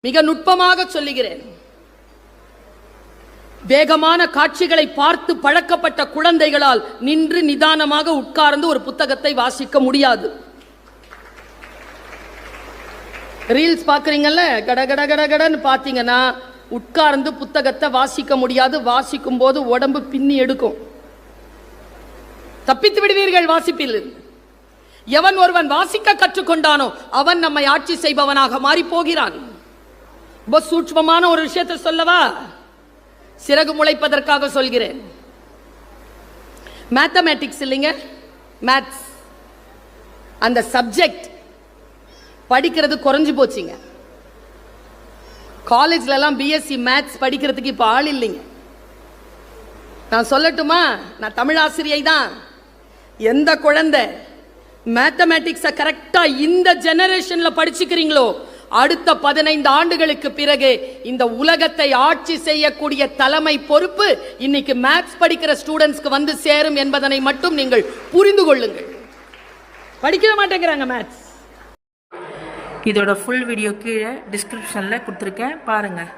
மிக நுட்பமாக சொல்லுகிறேன். வேகமான காட்சிகளை பார்த்து பழக்கப்பட்ட குழந்தைகளால் நின்று நிதானமாக உட்கார்ந்து ஒரு புத்தகத்தை வாசிக்க முடியாது. ரீல்ஸ் பார்க்குறீங்கல்ல, கடகடகடன்னு பார்த்தீங்கன்னா உட்கார்ந்து புத்தகத்தை வாசிக்க முடியாது. வாசிக்கும் போது உடம்பு பின்னி எடுக்கும், தப்பித்து விடுவீர்கள் வாசிப்பில். எவன் ஒருவன் வாசிக்க கற்றுக்கொண்டானோ அவன் நம்மை ஆட்சி செய்பவனாக மாறி போகிறான். ரொம்ப சூட்சமமான ஒரு விஷயத்தை சொல்லவா? சிறகு முளைப்பதற்காக சொல்கிறேன். மேத்தமேட்டிக்ஸ் இல்லைங்க, மேத்ஸ், அந்த சப்ஜெக்ட் படிக்கிறது குறைஞ்சு போச்சுங்க. காலேஜ்ல எல்லாம் பிஎஸ்சி மேத்ஸ் படிக்கிறதுக்கு இப்ப ஆள் இல்லைங்க. நான் சொல்லட்டுமா? நான் தமிழ் ஆசிரியை தான். எந்த குழந்தை மேத்தமேட்டிக்ஸை கரெக்டா இந்த ஜெனரேஷன்ல படிச்சுக்கிறீங்களோ அடுத்த 15 ஆண்டுகளுக்கு பிறகு இந்த உலகத்தை ஆட்சி செய்யக்கூடிய தலைமை பொறுப்பு இன்னைக்கு மேத்ஸ் படிக்கிற ஸ்டூடெண்ட்ஸ்க்கு வந்து சேரும் என்பதனை மட்டும் நீங்கள் புரிந்து கொள்ளுங்கள். படிக்க மாட்டேங்கிறாங்க மேத்ஸ். இதோட ஃபுல் வீடியோ கீழே டிஸ்கிரிப்ஷனில் கொடுத்துருக்கேன், பாருங்கள்.